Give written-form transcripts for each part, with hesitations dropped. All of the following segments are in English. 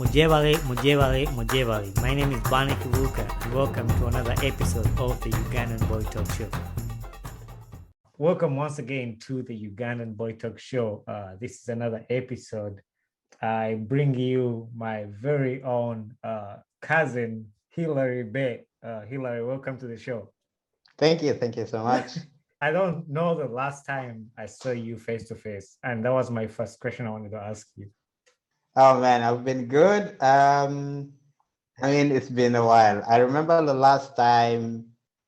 Mujewale. My name is Bani Kivuka and welcome to another episode of the Ugandan Boy Talk Show. Welcome once again to the Ugandan Boy Talk Show. This is another episode. I bring you my very own cousin, Hillary Bett. Hillary, welcome to the show. Thank you so much. I don't know the last time I saw you face to face, and that was my first question I wanted to ask you. Oh man, I've been good. It's been a while. I remember the last time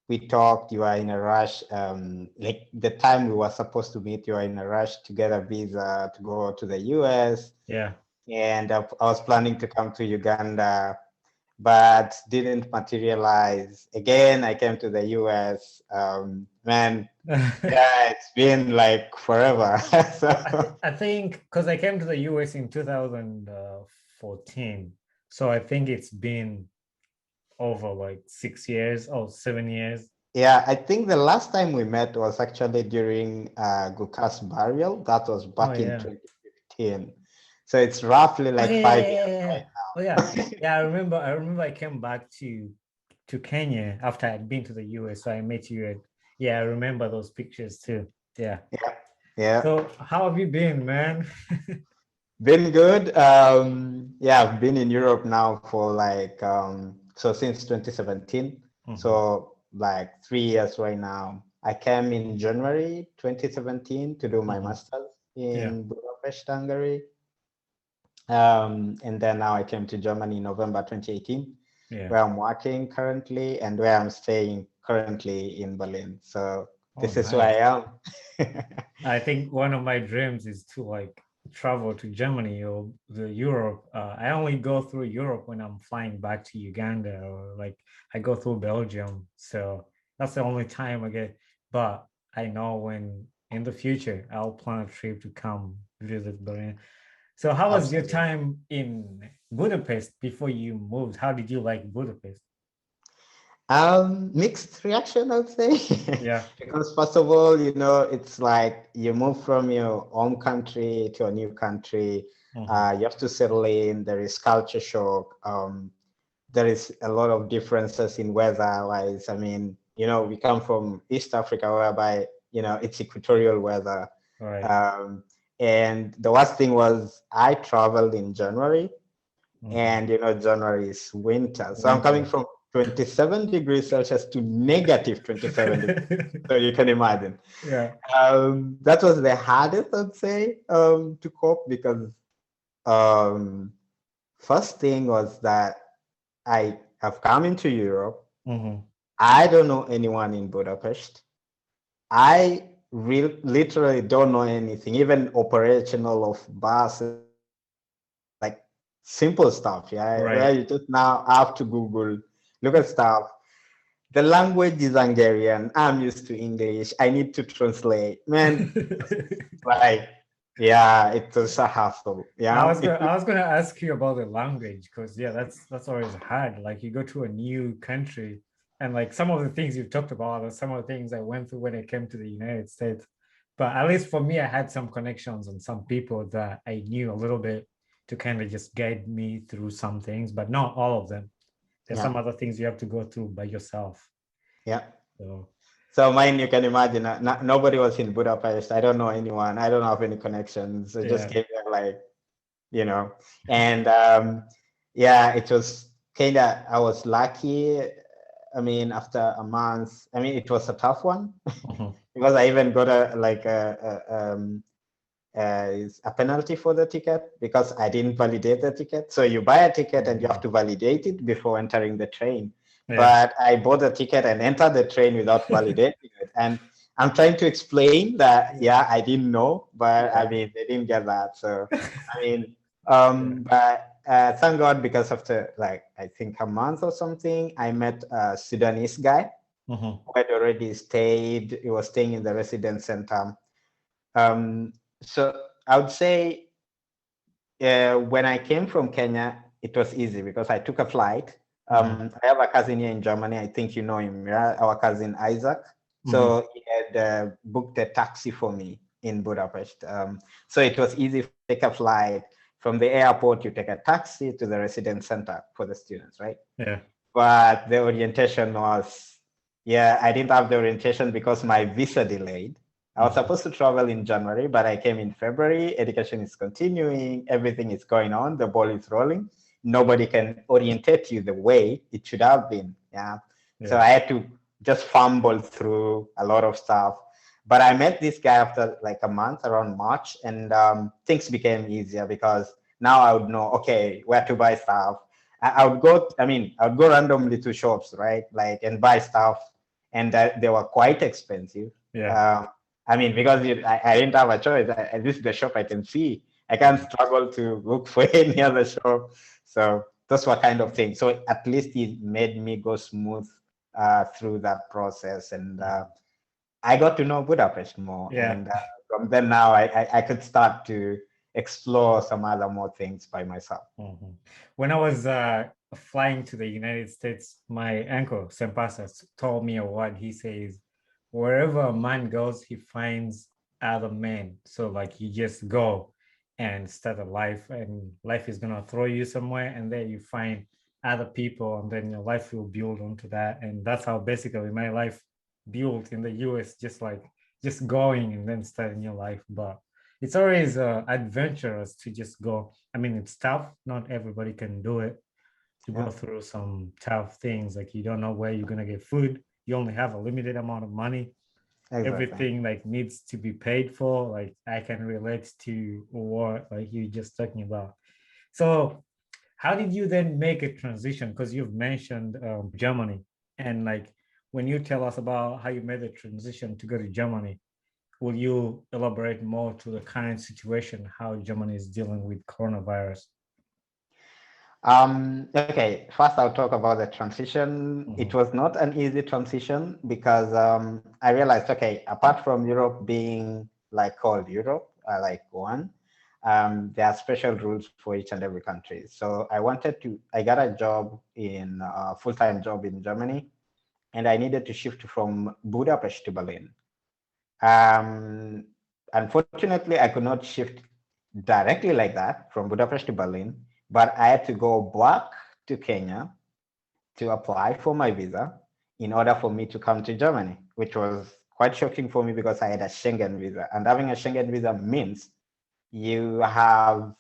we talked, you were in a rush. Like the time we were supposed to meet, you were in a rush to get a visa to go to the US. Yeah. And I was planning to come to Uganda, but didn't materialize. Again, I came to the US. Yeah, it's been like forever. So I think because I came to the US in 2014. So I think it's been over like 6 years or 7 years. Yeah, I think the last time we met was actually during Guka's burial. That was back in 2015. So it's roughly like 5 years right now. Oh yeah. I remember I came back to Kenya after I'd been to the US. So I met you I remember those pictures too. Yeah. So how have you been, man? Been good. I've been in Europe now for like since 2017. Mm-hmm. So like 3 years right now. I came in January 2017 to do my master's in Budapest, Hungary. And then now I came to Germany in November 2018, where I'm working currently and where I'm staying currently in Berlin. So this is where I am. I think one of my dreams is to like travel to Germany or Europe. I only go through Europe when I'm flying back to Uganda, or like I go through Belgium. So that's the only time I get. But I know when in the future I'll plan a trip to come visit Berlin. So how was your time in Budapest before you moved? How did you like Budapest? Mixed reaction, I would say. Yeah. Because first of all, it's like you move from your home country to a new country. Mm-hmm. You have to settle in. There is culture shock. There is a lot of differences in weather-wise. I mean, we come from East Africa, whereby it's equatorial weather. Right. And the worst thing was I traveled in January, and January is winter. So I'm coming from 27 degrees Celsius to negative 27 degrees. So you can imagine. Yeah. That was the hardest, I'd say, to cope, because first thing was that I have come into Europe. Mm-hmm. I don't know anyone in Budapest. I literally don't know anything, even operational of buses, like simple stuff. Yeah, right. Where you just now have to Google, look at stuff. The language is Hungarian. I'm used to English. I need to translate. Man, it was a hassle. Yeah, I was gonna ask you about the language, because that's always hard. Like you go to a new country. And like some of the things you've talked about are some of the things I went through when I came to the United States. But at least for me, I had some connections and some people that I knew a little bit to kind of just guide me through some things, but not all of them. There's some other things you have to go through by yourself. Yeah. So mine, you can imagine, nobody was in Budapest. I don't know anyone. I don't have any connections. I just came there and it was kind of, I was lucky. I mean, after a month, it was a tough one because I even got a penalty for the ticket because I didn't validate the ticket. So you buy a ticket and you have to validate it before entering the train. Yeah. But I bought the ticket and entered the train without validating it. And I'm trying to explain that, I didn't know, but they didn't get that. So, but thank God, because after I think a month or something, I met a Sudanese guy who had already stayed. He was staying in the residence center. So I would say when I came from Kenya, it was easy because I took a flight. I have a cousin here in Germany. I think you know him, our cousin Isaac. So he had booked a taxi for me in Budapest. So it was easy to take a flight from the airport, you take a taxi to the residence center for the students, right? Yeah. But the orientation was, yeah, I didn't have the orientation because my visa delayed. I was supposed to travel in January, but I came in February. Education is continuing. Everything is going on. The ball is rolling. Nobody can orientate you the way it should have been. Yeah. So I had to just fumble through a lot of stuff. But I met this guy after like a month, around March, and things became easier because now I would know, okay, where to buy stuff. I would go randomly to shops, right? Like, and buy stuff, and they were quite expensive. Yeah. Because I didn't have a choice. This is the shop I can see. I can't struggle to look for any other shop. So those were kind of things. So at least it made me go smooth through that process. And I got to know Budapest more. Yeah. And from then now, I could start to explore some other more things by myself. Mm-hmm. When I was flying to the United States, my uncle, Sempasas, told me a word. He says, wherever a man goes, he finds other men. So like you just go and start a life, and life is gonna throw you somewhere, and then you find other people, and then your life will build onto that. And that's how basically my life built in the US, just going and then starting your life. But it's always adventurous to just go. I mean, it's tough. Not everybody can do it. To go through some tough things, like you don't know where you're gonna get food. You only have a limited amount of money. Exactly. Everything like needs to be paid for. Like I can relate to what like you're just talking about. So how did you then make a transition? Because you've mentioned Germany, and like when you tell us about how you made the transition to go to Germany, will you elaborate more to the current situation, how Germany is dealing with coronavirus? Okay, first I'll talk about the transition. Mm-hmm. It was not an easy transition because I realized, okay, apart from Europe being like called Europe, like one, there are special rules for each and every country. So I got a job a full-time job in Germany, and I needed to shift from Budapest to Berlin. Unfortunately, I could not shift directly like that from Budapest to Berlin, but I had to go back to Kenya to apply for my visa in order for me to come to Germany, which was quite shocking for me because I had a Schengen visa. And having a Schengen visa means you have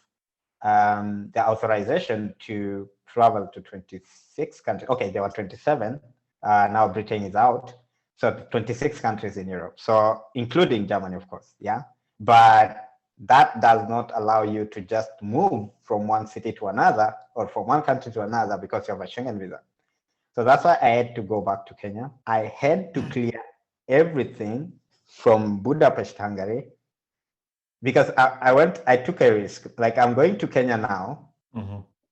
the authorization to travel to 26 countries. Okay, there were 27. Now Britain is out. So 26 countries in Europe. So including Germany, of course. Yeah. But that does not allow you to just move from one city to another or from one country to another because you have a Schengen visa. So that's why I had to go back to Kenya. I had to clear everything from Budapest, Hungary, because I took a risk. Like I'm going to Kenya now,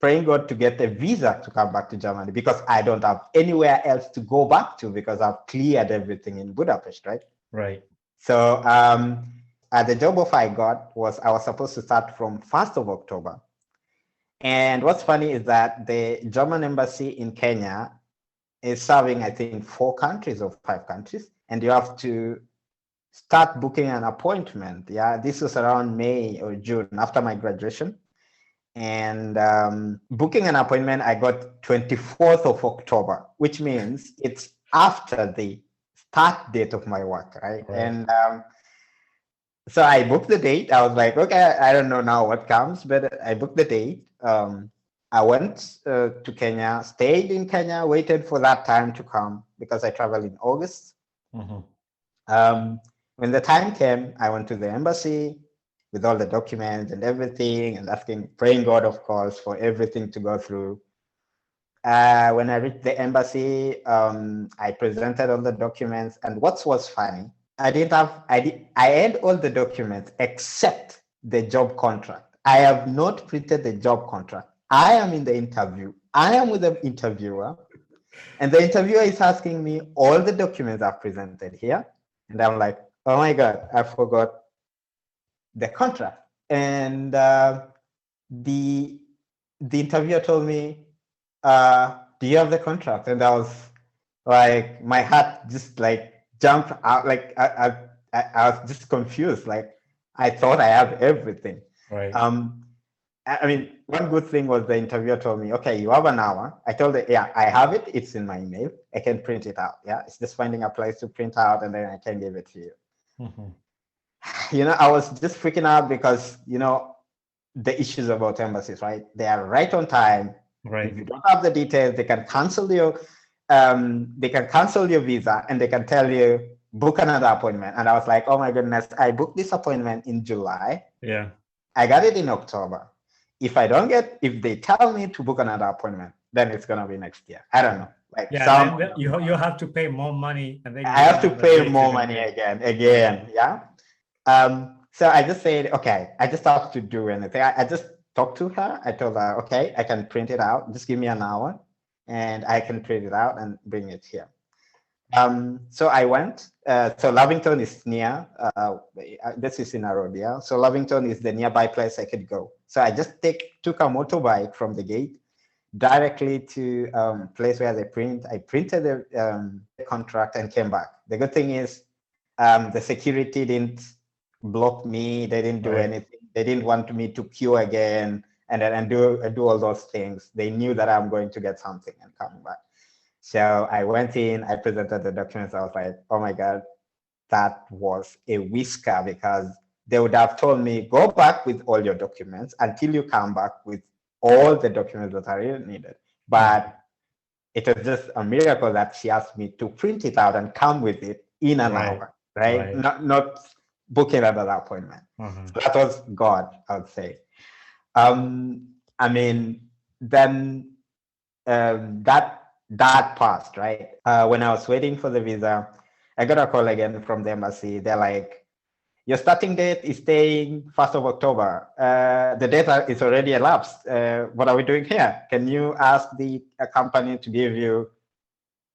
praying God to get a visa to come back to Germany because I don't have anywhere else to go back to because I've cleared everything in Budapest, right? Right. So the job offer I got was I was supposed to start from 1st of October. And what's funny is that the German embassy in Kenya is serving, I think, 4 countries or 5 countries. And you have to start booking an appointment. Yeah, this was around May or June after my graduation. And booking an appointment, I got 24th of October, which means it's after the start date of my work, right? And so I booked the date. I was like, okay, I don't know now what comes, but I booked the date. I went to Kenya, stayed in Kenya, waited for that time to come because I traveled in August. When the time came, I went to the embassy with all the documents and everything and praying God, of course, for everything to go through. When I reached the embassy, I presented all the documents. And what was funny, I had all the documents except the job contract. I have not printed the job contract. I am in the interview. I am with the interviewer. And the interviewer is asking me all the documents I've presented here. And I'm like, oh my God, I forgot the contract. And the interviewer told me, do you have the contract? And I was like, my heart just like jumped out. Like I was just confused. Like I thought I have everything. Right. I mean, one good thing was the interviewer told me, okay, you have an hour. I told her, yeah, I have it. It's in my email. I can print it out. Yeah, it's just finding a place to print out and then I can give it to you. I was just freaking out because, the issues about embassies, right? They are right on time. Right. If you don't have the details, they can cancel your visa and they can tell you book another appointment. And I was like, oh my goodness, I booked this appointment in July. Yeah. I got it in October. If they tell me to book another appointment, then it's gonna be next year. I don't know. Like, yeah, then you have to pay more money, and then I have to pay more money again. Yeah. So I just said, okay, I just have to do anything. I just talked to her. I told her, okay, I can print it out. Just give me an hour and I can print it out and bring it here. So I went. So Lavington is near. This is in Arabia. So Lavington is the nearby place I could go. So I just took a motorbike from the gate directly to place where they print. I printed the contract and came back. The good thing is the security didn't block me. They didn't do anything. They didn't want me to queue again and do all those things. They knew that I'm going to get something and come back. So I went in, I presented the documents. I was like, oh my God, that was a whisker, because they would have told me, go back with all your documents until you come back with all the documents that are really needed. But it was just a miracle that she asked me to print it out and come with it in an hour, right? Not booking another appointment. So that was God, I would say. I mean, then that passed, right? When I was waiting for the visa, I got a call again from the embassy. They're like, your starting date is staying 1st of October. The date is already elapsed. What are we doing here? Can you ask the company to give you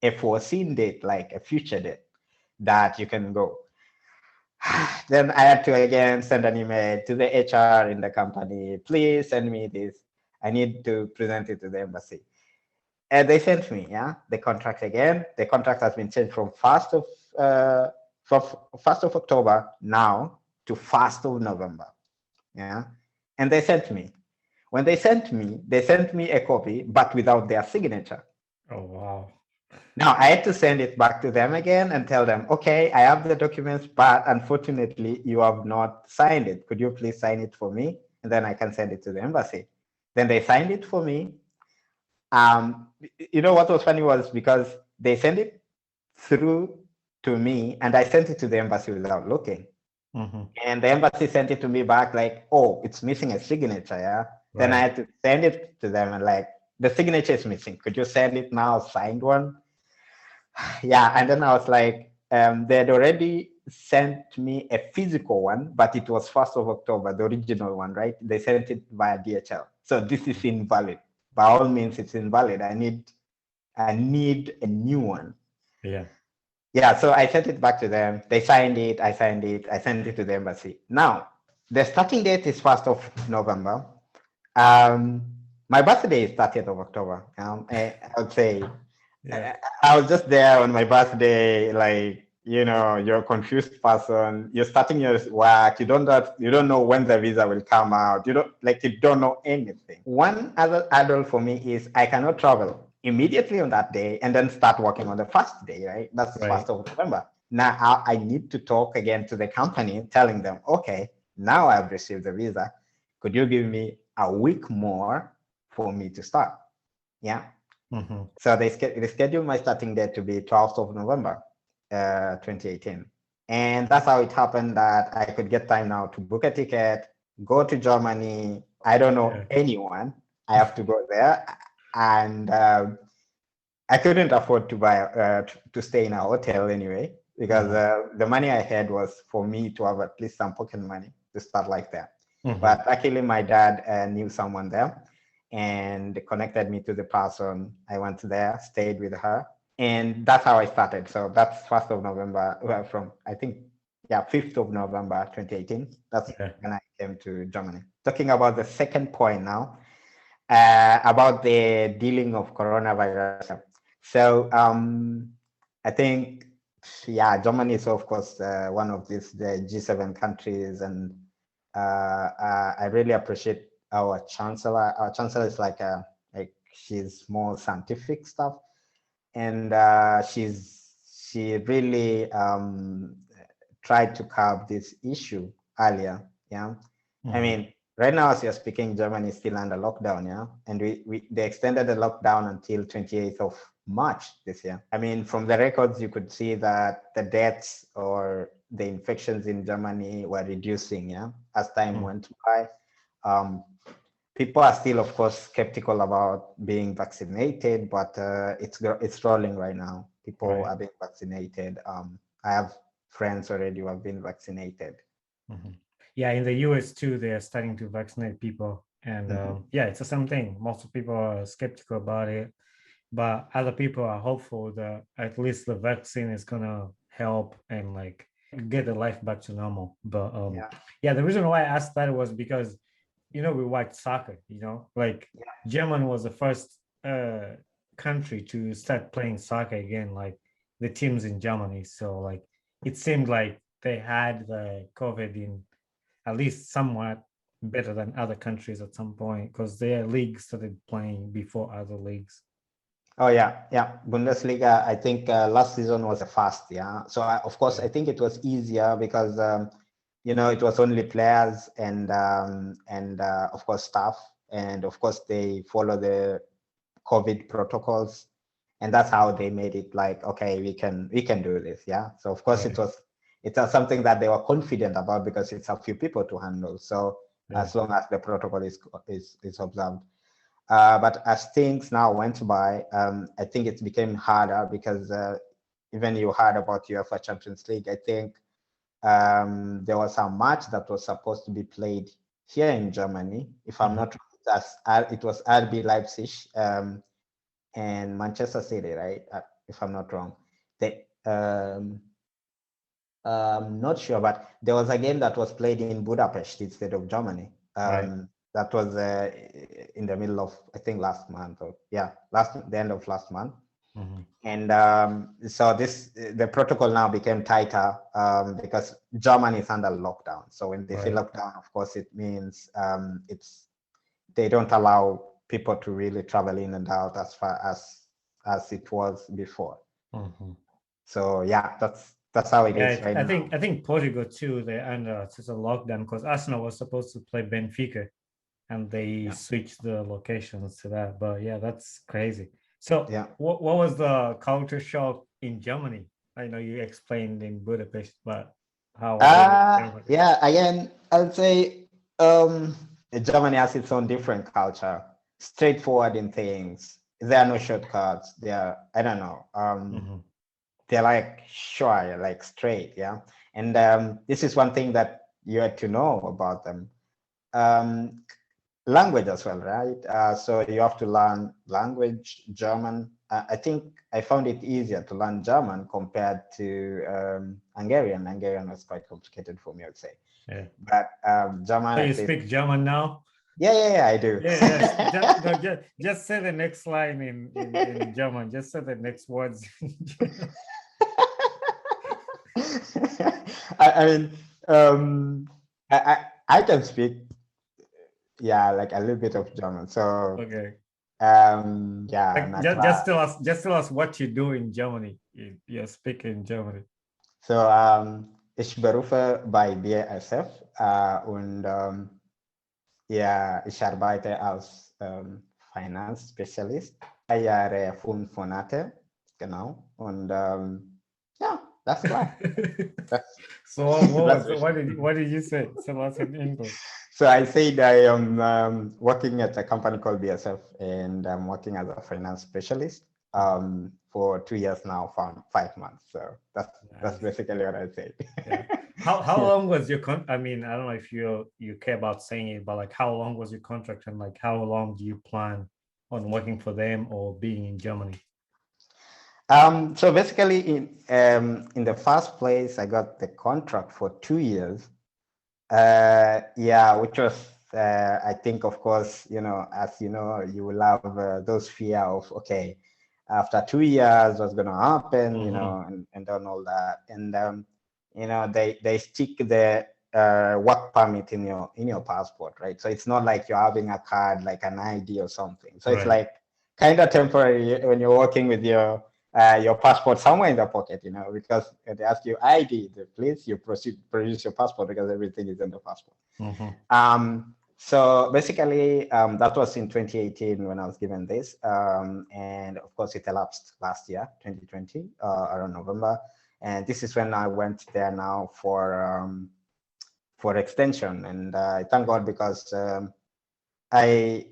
a foreseen date, like a future date that you can go? Then I had to again send an email to the HR in the company. Please send me this. I need to present it to the embassy. And they sent me, the contract again. The contract has been changed from 1st of October now to 1st of November. Yeah. And they sent me. When they sent me a copy, but without their signature. Oh, wow. Now I had to send it back to them again and tell them, okay, I have the documents, but unfortunately you have not signed it. Could you please sign it for me? And then I can send it to the embassy. Then they signed it for me. What was funny was because they sent it through to me and I sent it to the embassy without looking. And the embassy sent it to me back like, oh, it's missing a signature. Yeah. Then I had to send it to them and like, the signature is missing. Could you send it now, signed one? Yeah. And then I was like, they had already sent me a physical one, but it was 1st of October, the original one, right? They sent it via DHL. So this is invalid. By all means, it's invalid. I need a new one. Yeah, so I sent it back to them. They signed it. I signed it. I sent it to the embassy. Now, the starting date is 1st of November. My birthday is 30th of October. I would say I was just there on my birthday, like, you're a confused person. You're starting your work. You don't know when the visa will come out. You don't know anything. One other adult for me is I cannot travel immediately on that day and then start working on the first day, right? That's 1st of November. Now I need to talk again to the company, telling them, okay, now I've received the visa. Could you give me a week more for me to start? Yeah. So they scheduled my starting date to be 12th of November, 2018. And that's how it happened that I could get time now to book a ticket, go to Germany. I don't know anyone. I have to go there. And I couldn't afford to buy to stay in a hotel anyway, because the money I had was for me to have at least some pocket money to start like that. But luckily my dad knew someone there and connected me to the person. I went there, stayed with her, and that's how I started. So that's 1st of November from, I think, 5th of November 2018. That's when I came to Germany. Talking about the second point now, about the dealing of coronavirus. So I think, Germany is of course one of the G7 countries, and I really appreciate our chancellor. Our chancellor is like she's more scientific stuff, and she really tried to curb this issue earlier. Yeah, I mean, right now as you're speaking, Germany is still under lockdown. Yeah, and they extended the lockdown until 28th of March this year. I mean, from the records, you could see that the deaths or the infections in Germany were reducing. Yeah, as time went by. People are still, of course, skeptical about being vaccinated, but it's rolling right now. People are being vaccinated. I have friends already who have been vaccinated. Yeah, in the US too, they're starting to vaccinate people, and yeah, it's the same thing. Most people are skeptical about it, but other people are hopeful that at least the vaccine is gonna help and like get the life back to normal. But yeah, the reason why I asked that was because we watch soccer, like Germany was the first country to start playing soccer again, like the teams in Germany. So like it seemed like they had the COVID in at least somewhat better than other countries at some point because their league started playing before other leagues. Oh yeah. Bundesliga, I think last season was the first. Yeah. So of course, I think it was easier because it was only players and of course staff, and of course they follow the COVID protocols, and that's how they made it like, okay, we can do this. Yeah. So of course it's something that they were confident about because it's a few people to handle. So as long as the protocol is observed. But as things now went by, I think it became harder because even you heard about UEFA Champions League. I think there was a match that was supposed to be played here in Germany. If I'm not wrong, it was RB Leipzig and Manchester City, right? If I'm not wrong. I'm not sure, but there was a game that was played in Budapest instead of Germany. That was in the middle of, I think, last month, or the end of last month. And so the protocol now became tighter because Germany is under lockdown. So when they say lockdown, of course, it means they don't allow people to really travel in and out as far as it was before. So yeah, that's how it is right now. I think Portugal too, they're under such a lockdown because Arsenal was supposed to play Benfica and they switched the locations to that. But yeah, that's crazy. So what was the culture shock in Germany? I know you explained in Budapest, but how was it? Yeah, again, I'd say Germany has its own different culture, straightforward in things. There are no shortcuts. I don't know. They're like sure, like straight, yeah. And this is one thing that you had to know about them. Language as well, right? So you have to learn language, German. I think I found it easier to learn German compared to Hungarian. Hungarian was quite complicated for me, I would say. Yeah. But German. So you speak German now? Yeah, I do. Just say the next line in German. Just say the next words. I mean, I can speak, like a little bit of German. So okay. Yeah. Just tell us what you do in Germany. You speak in Germany. So ich berufe bei BASF und ich arbeite als Finance Specialist. 3 Jahre 5 Monate, genau. Und that's right. So what did you say? So what's in English? So I said I am working at a company called BSF, and I'm working as a finance specialist for 2 years now, for 5 months. So that's basically what I said. Yeah. How long was your I mean, I don't know if you care about saying it, but like how long was your contract, and like how long do you plan on working for them or being in Germany? So basically, in the first place, I got the contract for 2 years. Which was I think, of course, as you know, you will have those fear of, okay, after 2 years, what's going to happen, and done all that. And they stick the work permit in your passport, right? So it's not like you're having a card like an ID or something. So it's Right. like kind of temporary when you're working with your passport somewhere in the pocket, because they ask you ID, please you produce your passport because everything is in the passport. So basically, that was in 2018 when I was given this, and of course it elapsed last year, 2020, around November, and this is when I went there now for extension, and I thank God because I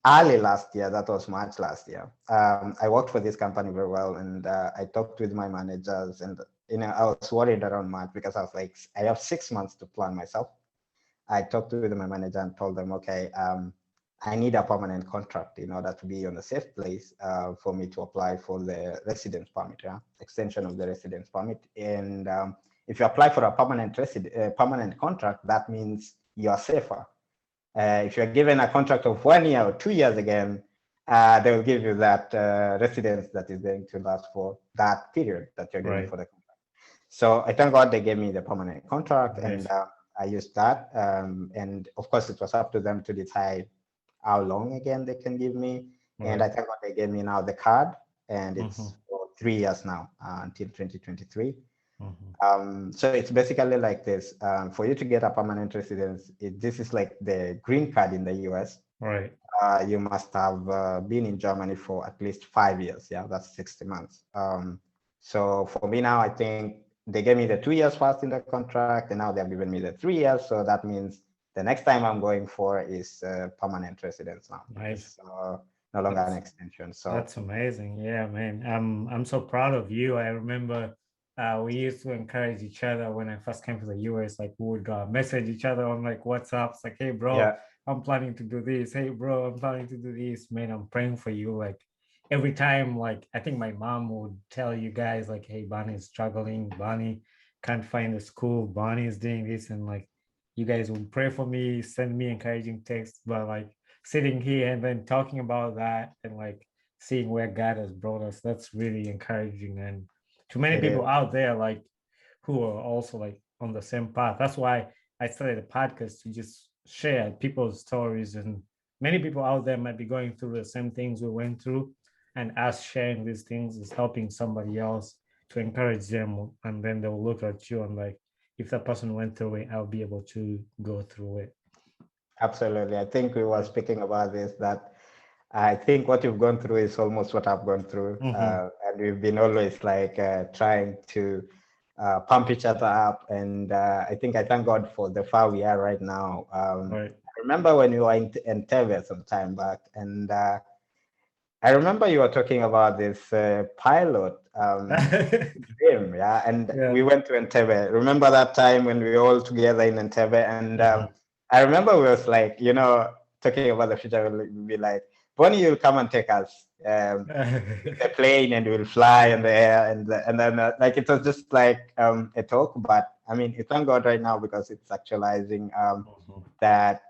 early last year, that was March last year, I worked for this company very well, and I talked with my managers, and I was worried around March because I was like, I have 6 months to plan myself. I talked with my manager and told them, okay, I need a permanent contract in order to be on a safe place for me to apply for the residence permit, extension of the residence permit. And if you apply for a permanent contract, that means you are safer. If you're given a contract of 1 year or 2 years again, they will give you that residence that is going to last for that period that you're getting for the contract. So I thank God they gave me the permanent contract, and I used that. And of course, it was up to them to decide how long again they can give me. And I thank God they gave me now the card, and it's for 3 years now until 2023. So it's basically like this. For you to get a permanent residence, this is like the green card in the US. Right. You must have been in Germany for at least 5 years. Yeah, that's 60 months. So for me now, I think they gave me the 2 years first in the contract, and now they've given me the 3 years. So that means the next time I'm going for is permanent residence now. Nice. No longer an extension. So that's amazing. Yeah, man. I'm so proud of you. I remember we used to encourage each other when I first came to the US. Like we would message each other on like WhatsApp. It's like, hey, bro, I'm planning to do this. Hey, bro, I'm planning to do this. Man, I'm praying for you. Like every time, like I think my mom would tell you guys, like, hey, Bonnie's struggling. Bonnie can't find a school. Bonnie is doing this, and like you guys would pray for me, send me encouraging texts. But like sitting here and then talking about that and like seeing where God has brought us, that's really encouraging. And to many people out there, like who are also like on the same path. That's why I started a podcast to just share people's stories. And many people out there might be going through the same things we went through. And us sharing these things is helping somebody else to encourage them. And then they'll look at you and like, if that person went through it, I'll be able to go through it. Absolutely. I think we were speaking about this, that I think what you've gone through is almost what I've gone through. And we've been always like trying to pump each other up. And I think I thank God for the far we are right now. I remember when we were in Entebbe some time back, and I remember you were talking about this pilot dream, and we went to Entebbe. Remember that time when we were all together in Entebbe? And I remember we was like, talking about the future, we'll be like, Bonnie, you'll come and take us in the plane, and we'll fly in the air, and then like it was just like a talk. But I mean, thank God right now because it's actualizing that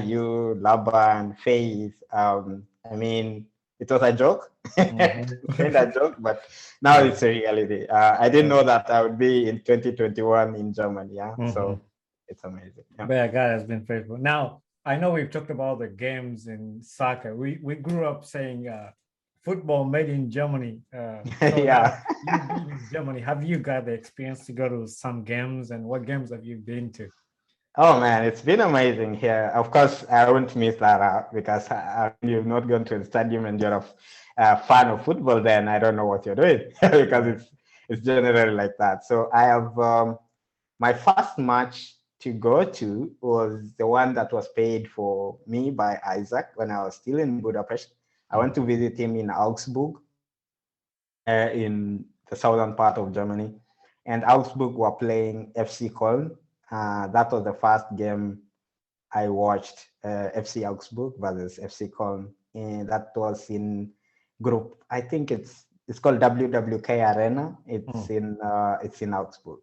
you, Laban, Faith. I mean, it was a joke, kind of joke, but now it's a reality. I didn't know that I would be in 2021 in Germany. So it's amazing. But God has been faithful. Now, I know we've talked about the games in soccer. We grew up saying football made in Germany. So now you've been in Germany. Have you got the experience to go to some games, and what games have you been to? Oh man, it's been amazing here. Of course, I won't miss that out because you've not gone to the stadium and you're a fan of football. Then I don't know what you're doing because it's generally like that. So I have my first match to go to was the one that was paid for me by Isaac when I was still in Budapest. I went to visit him in Augsburg, in the southern part of Germany, and Augsburg were playing FC Köln. That was the first game I watched, FC Augsburg versus FC Köln, and that was in group. I think it's called WWK Arena. It's in Augsburg,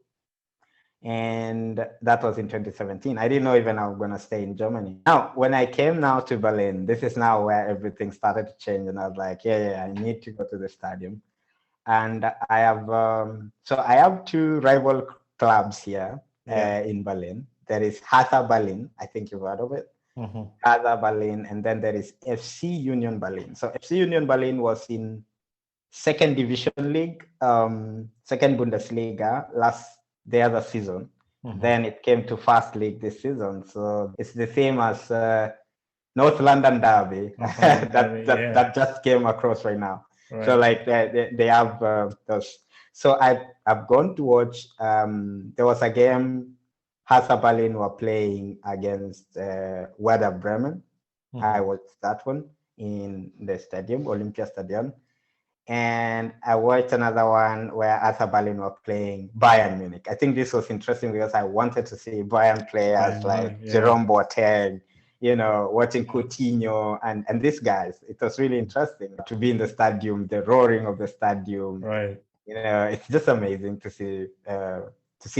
and that was in 2017. I didn't know even I was gonna stay in Germany. Now, when I came now to Berlin, this is now where everything started to change, and I was like, I need to go to the stadium. And I have I have two rival clubs here in Berlin. There is Hertha Berlin. I think you've heard of it. Hertha Berlin, and then there is FC Union Berlin. So FC Union Berlin was in second division league, second Bundesliga the other season. Then it came to first league this season. So it's the same as North London Derby that just came across right now. Right. So like they have those. So I've gone to watch. There was a game. Hertha Berlin were playing against Werder Bremen. I watched that one in the stadium, Olympia Stadium. And I watched another one where Hertha Berlin were playing Bayern Munich. I think this was interesting because I wanted to see Bayern players like Jerome Boateng, watching Coutinho and these guys. It was really interesting to be in the stadium, the roaring of the stadium. Right. It's just amazing to see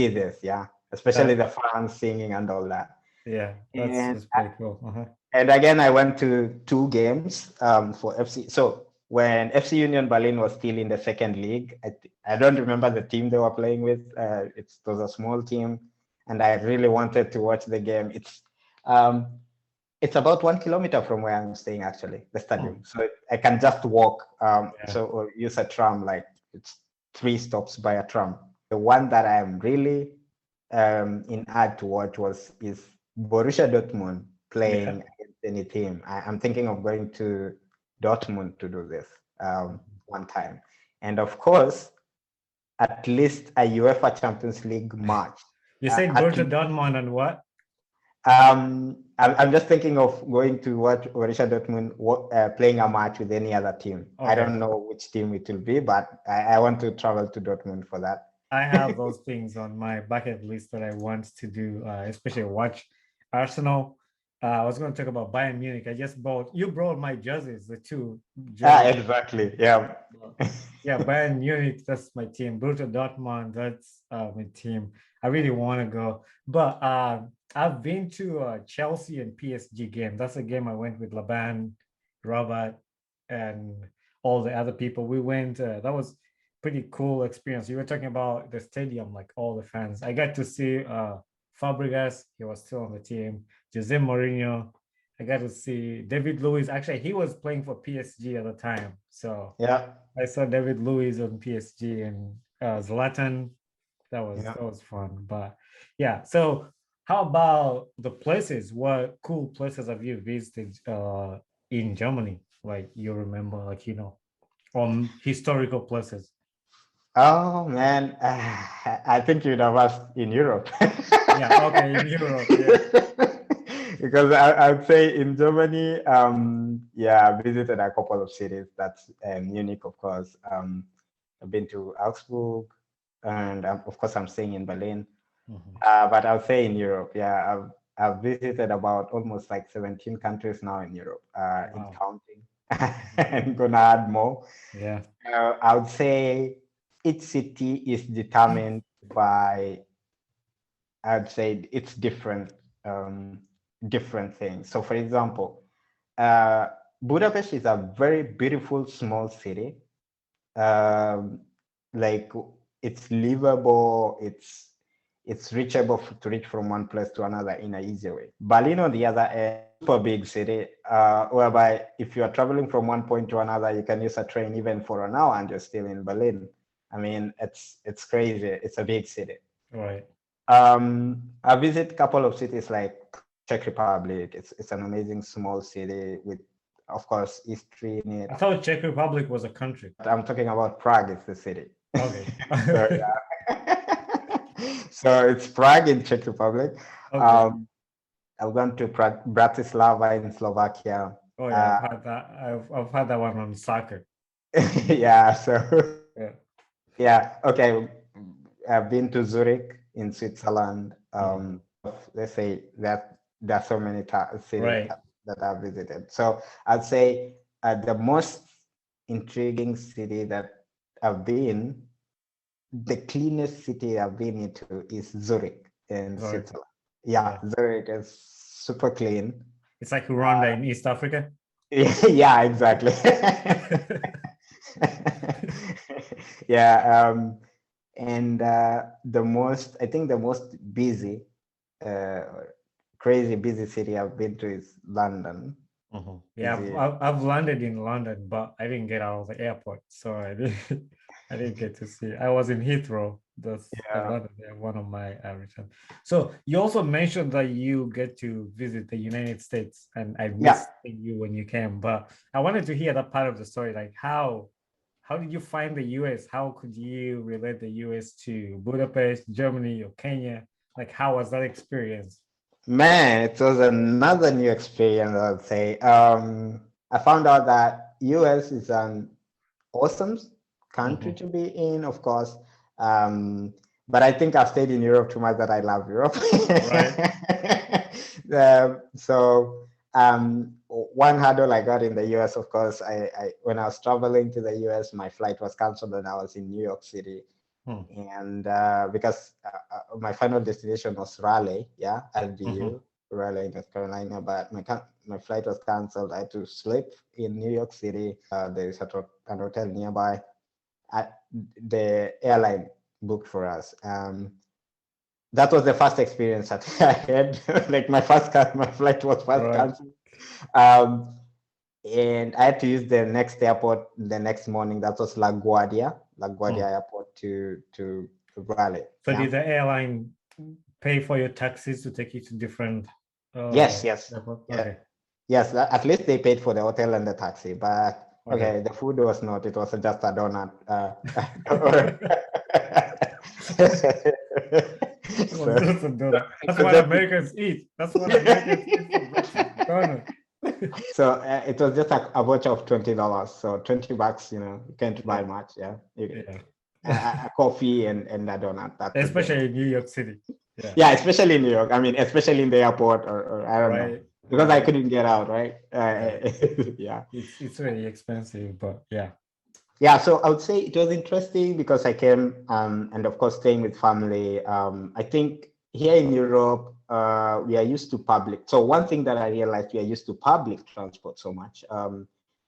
this. Yeah. Especially the fans singing and all that. Yeah, that's pretty cool. And again, I went to 2 games for FC. So when FC Union Berlin was still in the second league, I don't remember the team they were playing with. It was a small team, and I really wanted to watch the game. It's about 1 kilometer from where I'm staying, actually, the stadium. So I can just walk. Or use a tram. Like it's 3 stops by a tram. The one that I'm really in ad to watch is Borussia Dortmund playing against any team. I'm thinking of going to Dortmund to do this one time, and of course, at least a UEFA Champions League match. You said Borussia Dortmund and what? I'm just thinking of going to watch Borussia Dortmund playing a match with any other team. Okay. I don't know which team it will be, but I want to travel to Dortmund for that. I have those things on my bucket list that I want to do, especially watch Arsenal. I was going to talk about Bayern Munich. You brought my jerseys, the 2 jerseys. Exactly. Yeah. Bayern Munich, that's my team. Borussia Dortmund, that's my team. I really want to go. But I've been to Chelsea and PSG game. That's a game I went with Laban, Robert, and all the other people. We went, that was pretty cool experience. You were talking about the stadium, like all the fans. I got to see Fabregas. He was still on the team. Jose Mourinho. I got to see David Luiz. Actually, he was playing for PSG at the time. So I saw David Luiz on PSG and Zlatan. That was fun. But so how about the places? What cool places have you visited in Germany? Like you remember, on historical places? Oh man, I think you'd have asked in Europe. In Europe, because I'd say in Germany, I visited a couple of cities. That's Munich, of course. I've been to Augsburg, and of course I'm staying in Berlin. But I'll say in Europe, I've visited about almost like 17 countries now in Europe, in counting. I'm gonna add more. I would say each city is determined by, I'd say it's different things. So for example, Budapest is a very beautiful small city. Like it's livable, it's reachable to reach from one place to another in an easy way. Berlin, on the other end, super big city, whereby if you are traveling from one point to another, you can use a train even for an hour and you're still in Berlin. I mean, it's crazy. It's a big city. Right. I visit a couple of cities like Czech Republic. It's an amazing small city with, of course, history in it. I thought Czech Republic was a country. I'm talking about Prague. It's the city. Okay. So it's Prague in Czech Republic. Okay. I've gone to Bratislava in Slovakia. Oh yeah, I've had that. I've had that one on soccer. Okay. I've been to Zurich in Switzerland. Let's say that there are so many cities that I've visited. So I'd say the most intriguing city that I've been, the cleanest city I've been into is Zurich in Switzerland. Zurich is super clean. It's like Rwanda in East Africa. Yeah, exactly. And I think the most busy, uh, crazy busy city I've been to is London. Yeah, I've landed in London, but I didn't get out of the airport, so I didn't I didn't get to see. I was in Heathrow. I Yeah. landed there one of my returns. So you also mentioned that you get to visit the United States, and I Yeah. missed you when you came, but I wanted to hear that part of the story. Like how did you find the US? How could you relate the US to Budapest, Germany, or Kenya? Like how was that experience? Man, it was another new experience, I'd say. I found out that US is an awesome country to be in, of course. But I think I've stayed in Europe too much that I love Europe. Right. One hurdle I got in the US, of course, I when I was traveling to the US, my flight was canceled and I was in New York City. And because my final destination was Raleigh, yeah, LDU, Raleigh, North Carolina, but my flight was canceled. I had to sleep in New York City. There is an hotel nearby. The airline booked for us. That was the first experience that I had. Like my flight was first canceled. And I had to use the next airport the next morning. That was LaGuardia Airport to Raleigh. So did the airline pay for your taxis to take you to different? Yes. Okay. Yes, at least they paid for the hotel and the taxi, but okay, the food was not. It was just a donut. That's what Americans eat. That's what Americans eat for donut. So it was just a voucher of $20. So $20, you can't buy much. Yeah. A coffee and a donut. Especially in New York City. Yeah, especially in New York. I mean, especially in the airport or I don't know. Because I couldn't get out, right? Yeah. It's really expensive, but yeah. Yeah, so I would say it was interesting because I came and of course staying with family. I think here in Europe, we are used to public. So one thing that I realized, we are used to public transport so much.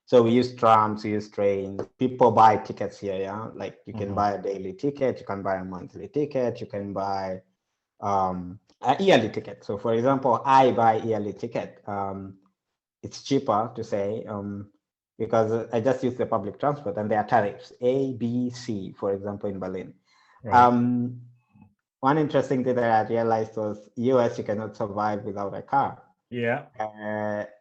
So we use trams, we use trains. People buy tickets here, yeah? Like you can buy a daily ticket, you can buy a monthly ticket, you can buy an yearly ticket. So for example, I buy yearly ticket. It's cheaper to say because I just use the public transport and there are tariffs A, B, C, for example, in Berlin. One interesting thing that I realized was US, you cannot survive without a car. Yeah.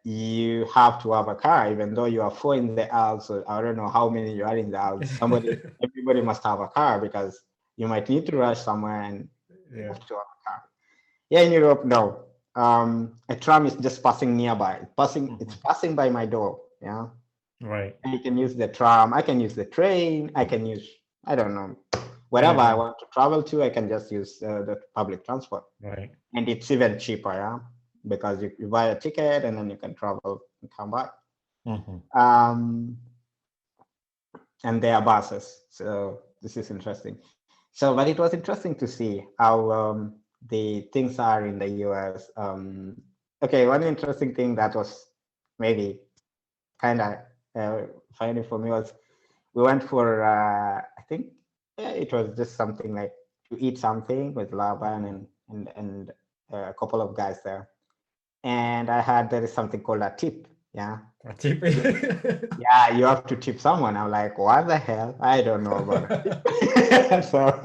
You have to have a car, even though you are 4 in the Alps. So I don't know how many you are in the Alps. Everybody must have a car because you might need to rush somewhere and you have to have a car. Yeah, in Europe, no. A tram is just passing nearby. It's passing by my door. Yeah. Right. And you can use the tram. I can use the train. I can use, I don't know, wherever I want to travel to, I can just use the public transport. Right. And it's even cheaper, yeah, because you buy a ticket and then you can travel and come back. And there are buses. So this is interesting. So, but it was interesting to see how the things are in the US. Okay, one interesting thing that was maybe kind of funny for me was we went for, I think it was just something like to eat something with Laban and a couple of guys there. And there is something called a tip. Yeah. A tip? Yeah, you have to tip someone. I'm like, what the hell? I don't know about it. So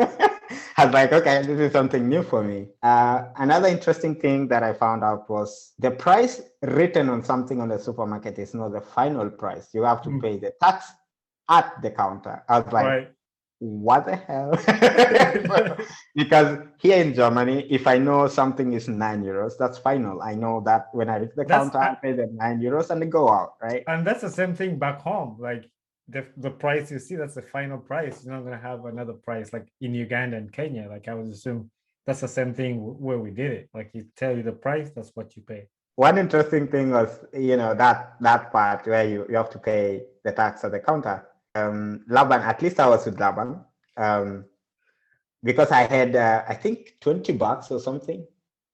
I was like, okay, this is something new for me. Another interesting thing that I found out was the price written on something on the supermarket is not the final price. You have to pay the tax at the counter. I was like, what the hell? Because here in Germany, if I know something is €9, that's final. I know that when I reach the counter, I pay the €9 and go out, right? And that's the same thing back home. Like the price you see, that's the final price. You're not going to have another price like in Uganda and Kenya. Like I would assume that's the same thing where we did it. Like you tell you the price, that's what you pay. One interesting thing was, that part where you have to pay the tax at the counter. Laban, at least I was with Laban, because I had, I think $20 or something.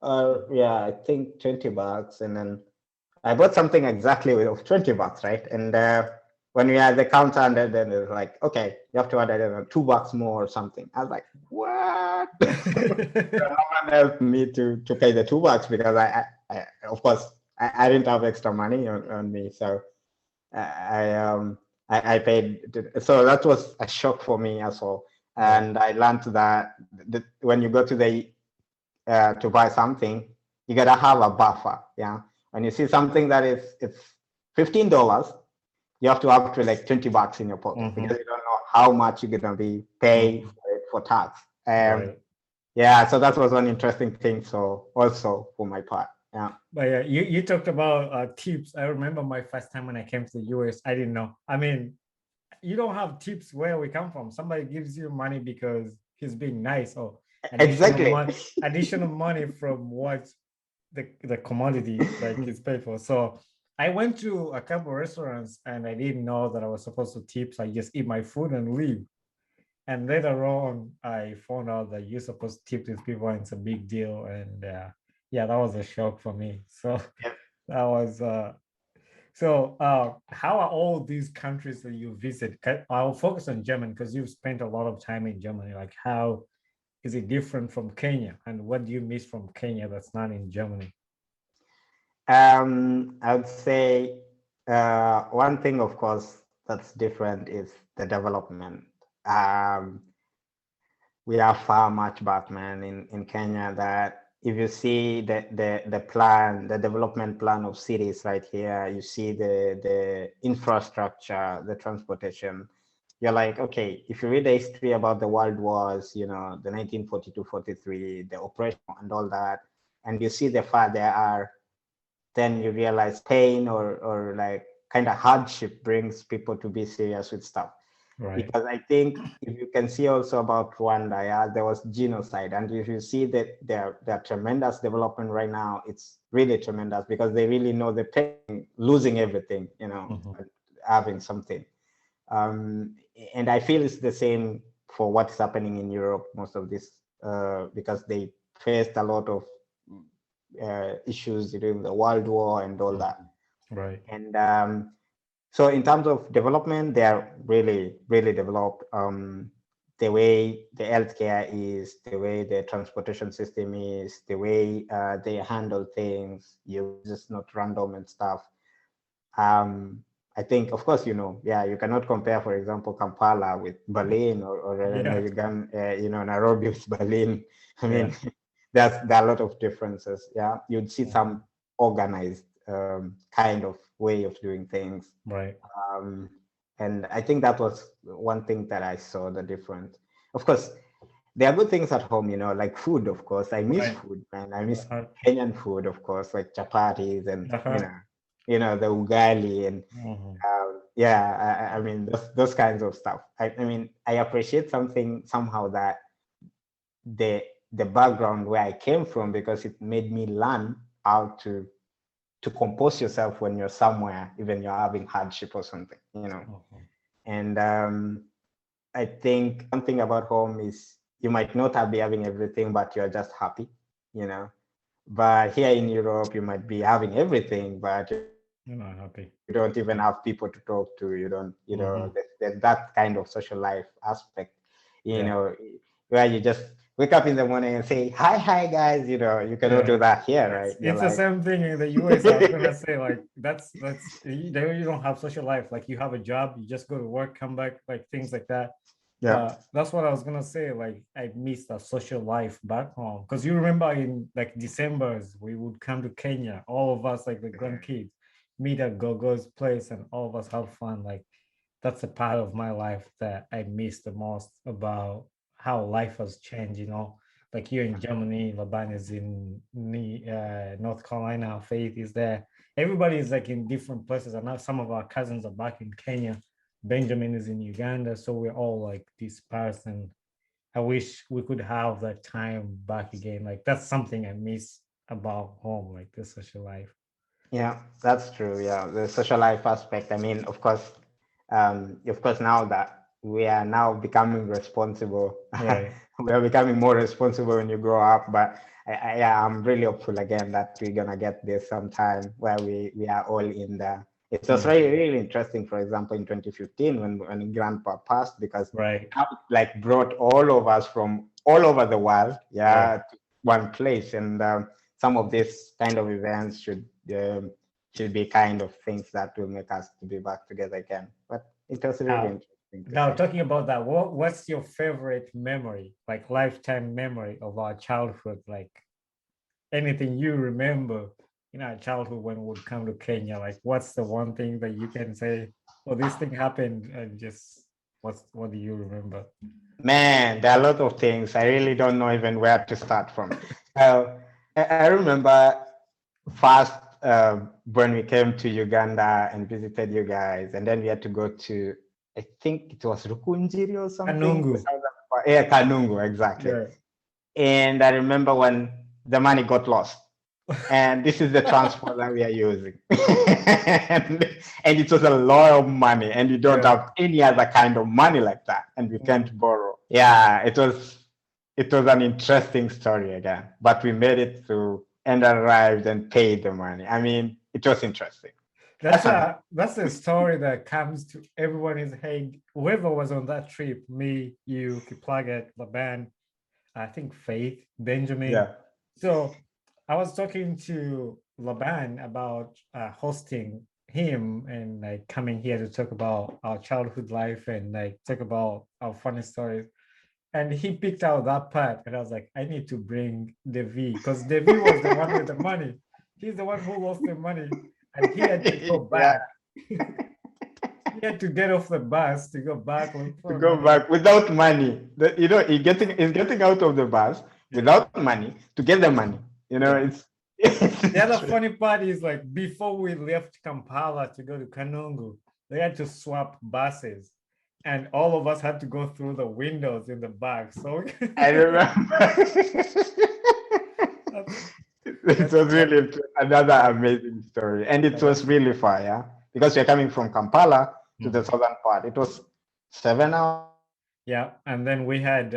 Yeah, I think $20. And then I bought something exactly with $20, right? And when we are at the counter, and then it's like, okay, you have to order $2 more or something. I was like, what? So no one helped me to pay the $2 because I of course I didn't have extra money on me, so I paid. So that was a shock for me as well, and I learned that when you go to the to buy something, you gotta have a buffer. Yeah, when you see something that it's $15, you have to have to like $20 in your pocket because you don't know how much you're gonna be paying for tax. Right. Yeah, so that was one interesting thing. So also for my part, yeah. But yeah, you talked about tips. I remember my first time when I came to the US, I didn't know. I mean, you don't have tips where we come from. Somebody gives you money because he's being nice, or Exactly. additional money from what the commodity like is paid for. So I went to a couple of restaurants and I didn't know that I was supposed to tip. So I just eat my food and leave. And later on, I found out that you're supposed to tip these people, and it's a big deal. And yeah, that was a shock for me. So Yep. that was how are all these countries that you visit? I'll focus on Germany because you've spent a lot of time in Germany. Like, how is it different from Kenya, and what do you miss from Kenya that's not in Germany? I would say one thing, of course, that's different is the development. We are far much back, man, in Kenya. That if you see the plan, the development plan of cities right here, you see the infrastructure, the transportation. You're like, okay, if you read the history about the world wars, you know, the 1942-43, the oppression and all that, and you see the far there are, then you realize pain or like kind of hardship brings people to be serious with stuff. Right. Because I think if you can see also about Rwanda, yeah, there was genocide. And if you see that their tremendous development right now, it's really tremendous because they really know the pain, losing everything, you know, having something. And I feel it's the same for what's happening in Europe, most of this, because they faced a lot of issues during the World War and all that. Right. And so in terms of development, they are really, really developed. The way the healthcare is, the way the transportation system is, the way they handle things, you just not random and stuff. I think, of course, you know, yeah, you cannot compare, for example, Kampala with Berlin or I don't know, you know, Nairobi with Berlin. I mean, there are a lot of differences. Yeah, you'd see some organized kind of way of doing things. Right. And I think that was one thing that I saw the difference. Of course, there are good things at home, you know, like food, of course. I miss food, man. I miss Kenyan food, of course, like chapatis and, you know, the ugali and I mean, those kinds of stuff. I mean, I appreciate something somehow that the background where I came from, because it made me learn how to compose yourself when you're somewhere, even you're having hardship or something, you know. And I think one thing about home is you might not be having everything, but you're just happy, you know. But here in Europe, you might be having everything, but you're not happy. You don't even have people to talk to. You don't, you know, there's that kind of social life aspect, you know, where you just wake up in the morning and say, hi guys, you know, you cannot do that here, right? It's the same thing in the US. I was gonna say, like, that's you don't have social life. Like, you have a job, you just go to work, come back, like things like that. Yeah, that's what I was gonna say. Like, I missed a social life back home, because you remember in like December's we would come to Kenya, all of us, like the grandkids, meet at Gogo's place, and all of us have fun. Like, that's a part of my life that I miss the most about how life has changed. You know, like you're in Germany, Laban is in North Carolina, Faith is there. Everybody is like in different places, and now some of our cousins are back in Kenya. Benjamin is in Uganda, so we're all like dispersed, and I wish we could have that time back again. Like, that's something I miss about home, like the social life. Yeah, that's true. Yeah, the social life aspect. I mean, of course, now that we are now becoming responsible, we are becoming more responsible when you grow up. But I'm really hopeful again that we're gonna get this sometime where we are all in It was really, really interesting, for example, in 2015 when grandpa passed, because Right. that like brought all of us from all over the world, Right. to one place. And some of these kind of events should be kind of things that will make us to be back together again. But it was really interesting to Now, see. talking about that, what's your favorite memory, like lifetime memory of our childhood? Like anything you remember in our childhood when we would come to Kenya? Like, what's the one thing that you can say, oh, this thing happened, and just what do you remember? Man, there are a lot of things. I really don't know even where to start from. I remember first when we came to Uganda and visited you guys, and then we had to go to, I think it was Rukunjiri or something. Kanungu. Yeah, Kanungu, exactly. Yeah. And I remember when the money got lost. And this is the transport that we are using. and it was a lot of money, and you don't have any other kind of money like that, and we can't borrow. Yeah, it was an interesting story again, but we made it through and arrived and paid the money. I mean, it was interesting. That's a story that comes to everyone's head. Whoever was on that trip, me, you, Kiplagat, Laban, I think Faith, Benjamin. Yeah. So I was talking to Laban about hosting him and like coming here to talk about our childhood life and like talk about our funny stories. And he picked out that part, and I was like, I need to bring Devi, because Devi was the one with the money. He's the one who lost the money, and he had to go back. He had to get off the bus to go back. To go back without money. He's getting out of the bus without money to get the money. It's the other funny part is like before we left Kampala to go to Kanungu, they had to swap buses. And all of us had to go through the windows in the back. So I remember. It was really another amazing story. And it was really far, yeah? Because we're coming from Kampala to the southern part. It was 7 hours. Yeah. And then we had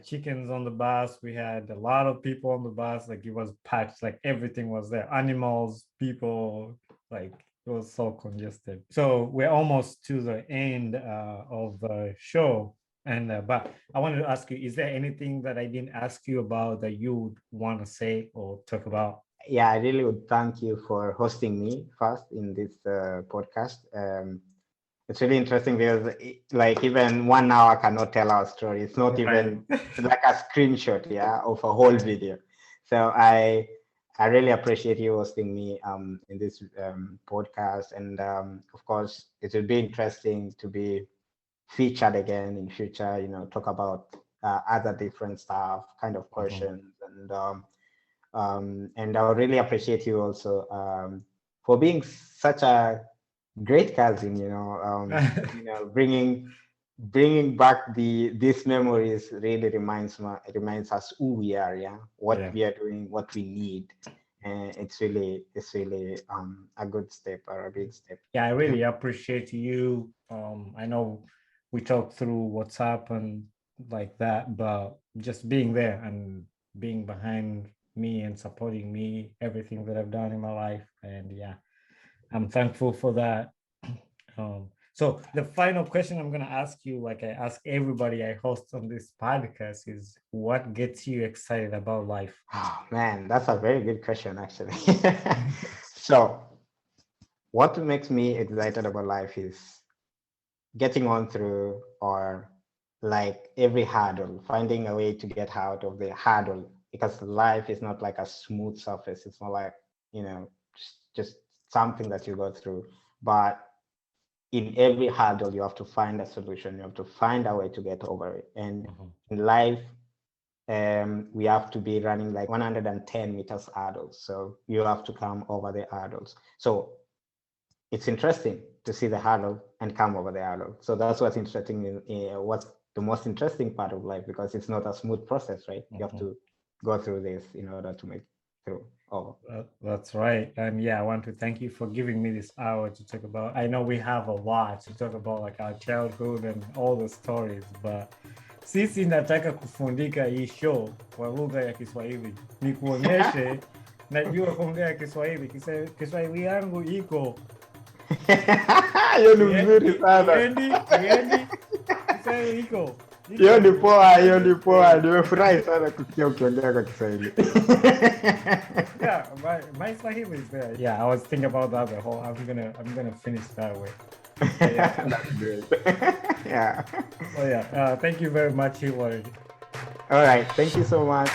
chickens on the bus. We had a lot of people on the bus. Like it was packed, like everything was there. Animals, people, like it was so congested. So we're almost to the end of the show. And but I wanted to ask you, is there anything that I didn't ask you about that you would want to say or talk about? Yeah, I really would thank you for hosting me first in this podcast. It's really interesting because like even 1 hour cannot tell our story. It's not even like a screenshot, yeah, of a whole video. So I really appreciate you hosting me in this podcast. And of course, it will be interesting to be featured again in future, talk about other different stuff, kind of questions. And I would really appreciate you also for being such a great cousin, bringing back these memories really reminds us who we are, what we are doing, what we need. And it's really a good step or a big step. Yeah, I really appreciate you. I know we talked through WhatsApp and like that, but just being there and being behind me and supporting me, everything that I've done in my life. And yeah, I'm thankful for that. So the final question I'm going to ask you, like I ask everybody I host on this podcast, is what gets you excited about life? Oh, man, that's a very good question, actually. So what makes me excited about life is getting on through, or like every hurdle, finding a way to get out of the hurdle, because life is not like a smooth surface. It's not like, just something that you go through, but in every hurdle, you have to find a solution. You have to find a way to get over it. And in life, we have to be running like 110 meters hurdles. So you have to come over the hurdles. So it's interesting to see the hurdle and come over the hurdle. So that's what's interesting what's the most interesting part of life, because it's not a smooth process, right? You have to go through this in order to make through. That's right. And yeah, I want to thank you for giving me this hour to talk about. I know we have a lot to talk about, like our childhood and all the stories, but sisi nataka kufundika hii show kwa lugha ya Kiswahili, nikuonyeshe najua kuongea Kiswahili. Kiswahili yangu iko Hiyo ni mzuri sana. Yendi. Kiswahili iko. Hiyo ni poa. Nimefurahi sana kusikia ukiongea kwa Kiswahili. Yeah, my Swahili is there. Yeah, I was thinking about that the whole. I'm gonna finish that way. Yeah. That's great. Yeah. Oh yeah. Thank you very much, Hillary. All right. Thank you so much.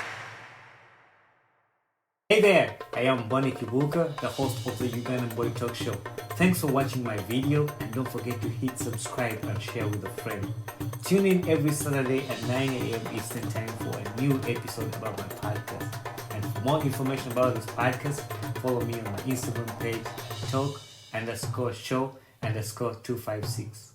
Hey there, I am Bonnie Kibuka, the host of the Ugandan Boy Talk Show. Thanks for watching my video, and don't forget to hit subscribe and share with a friend. Tune in every Saturday at 9 a.m. Eastern Time for a new episode about my podcast. And for more information about this podcast, follow me on my Instagram page, talk_show_256.